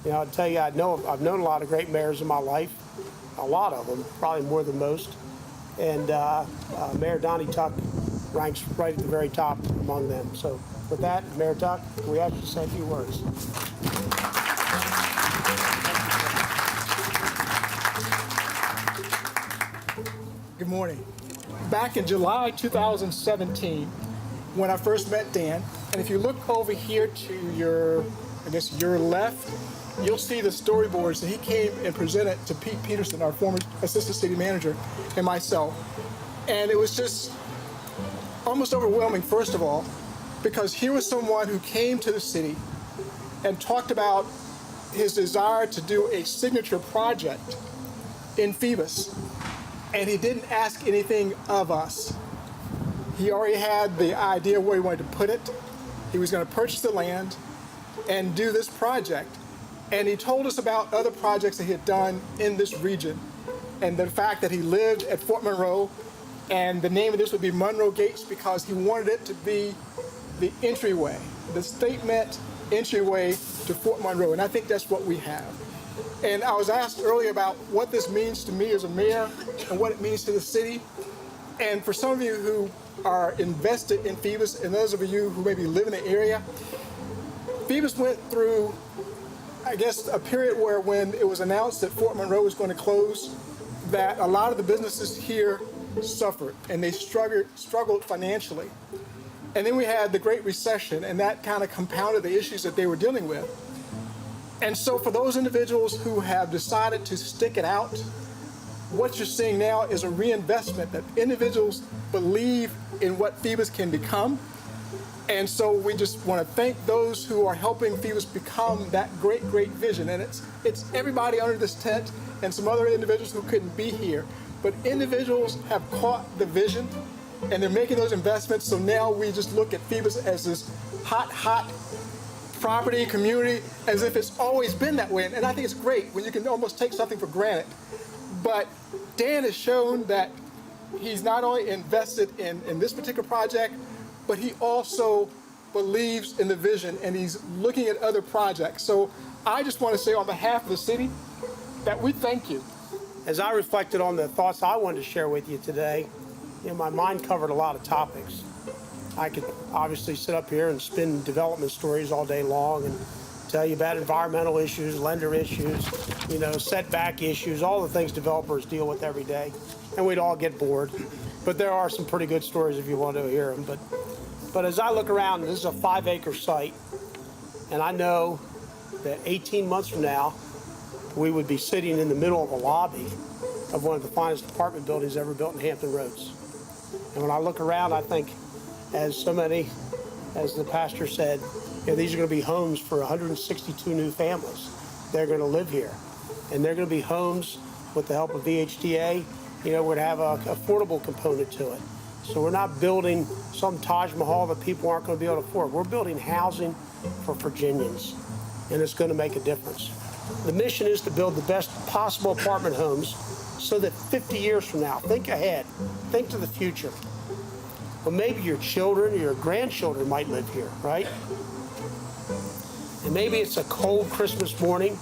You know, I'll tell you, I've known a lot of great mayors in my life, a lot of them, probably more than most. And Mayor Donnie Tuck ranks right at the very top among them. So with that, Mayor Tuck, can we ask you to say a few words? Good morning. Back in July 2017, when I first met Dan, and if you look over here to your left, you'll see the storyboards that he came and presented to Pete Peterson, our former assistant city manager, and myself. And it was just almost overwhelming, first of all, because here was someone who came to the city and talked about his desire to do a signature project in Phoebus. And he didn't ask anything of us. He already had the idea where he wanted to put it. He was going to purchase the land and do this project. And he told us about other projects that he had done in this region, and the fact that he lived at Fort Monroe, and the name of this would be Monroe Gates because he wanted it to be the entryway, the statement entryway to Fort Monroe. And I think that's what we have. And I was asked earlier about what this means to me as a mayor and what it means to the city. And for some of you who are invested in Phoebus, and those of you who maybe live in the area, Phoebus went through, I guess, a period where when it was announced that Fort Monroe was going to close, that a lot of the businesses here suffered and they struggled financially. And then we had the Great Recession, and that kind of compounded the issues that they were dealing with. And so for those individuals who have decided to stick it out, what you're seeing now is a reinvestment that individuals believe in what Phoebus can become. And so we just want to thank those who are helping Phoebus become that great, great vision. And it's everybody under this tent and some other individuals who couldn't be here. But individuals have caught the vision and they're making those investments. So now we just look at Phoebus as this hot property, community, as if it's always been that way. And I think it's great when you can almost take something for granted. But Dan has shown that he's not only invested in this particular project, but he also believes in the vision and he's looking at other projects. So I just want to say on behalf of the city that we thank you. As I reflected on the thoughts I wanted to share with you today, my mind covered a lot of topics. I could obviously sit up here and spin development stories all day long and tell you about environmental issues, lender issues, setback issues, all the things developers deal with every day, and we'd all get bored. But there are some pretty good stories if you want to hear them. But as I look around, this is a 5-acre site, and I know that 18 months from now, we would be sitting in the middle of a lobby of one of the finest apartment buildings ever built in Hampton Roads. And when I look around, I think, as so many, as the pastor said, these are going to be homes for 162 new families. They're going to live here. And they're going to be homes with the help of VHDA. We're going to have an affordable component to it. So we're not building some Taj Mahal that people aren't going to be able to afford. We're building housing for Virginians, and it's going to make a difference. The mission is to build the best possible apartment homes so that 50 years from now, think ahead, think to the future. Well, maybe your children or your grandchildren might live here, right? And maybe it's a cold Christmas morning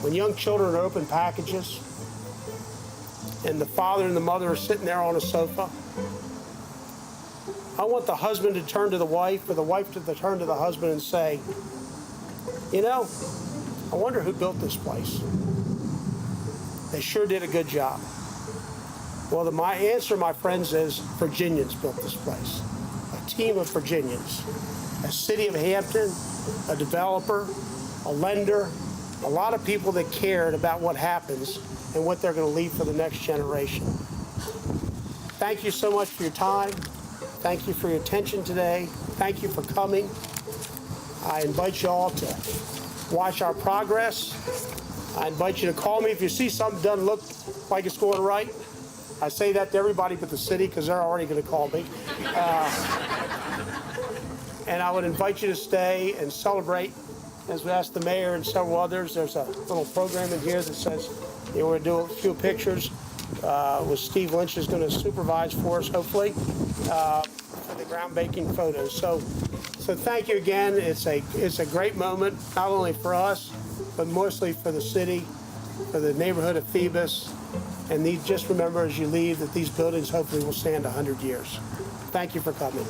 when young children are opening packages and the father and the mother are sitting there on a sofa. I want the husband to turn to the wife or the wife to turn to the husband and say, I wonder who built this place. They sure did a good job. Well, my answer, my friends, is Virginians built this place. A team of Virginians. A City of Hampton, a developer, a lender, a lot of people that cared about what happens and what they're going to leave for the next generation. Thank you so much for your time. Thank you for your attention today. Thank you for coming. I invite you all to watch our progress. I invite you to call me if you see something doesn't look like it's going right. I say that to everybody but the city because they're already going to call me. And I would invite you to stay and celebrate. As we asked the mayor and several others, there's a little program in here that says we're going to do a few pictures with Steve Lynch is going to supervise for us, hopefully, for the groundbreaking photos. So thank you again. It's a great moment, not only for us, but mostly for the city, for the neighborhood of Phoebus. And just remember as you leave that these buildings hopefully will stand 100 years. Thank you for coming.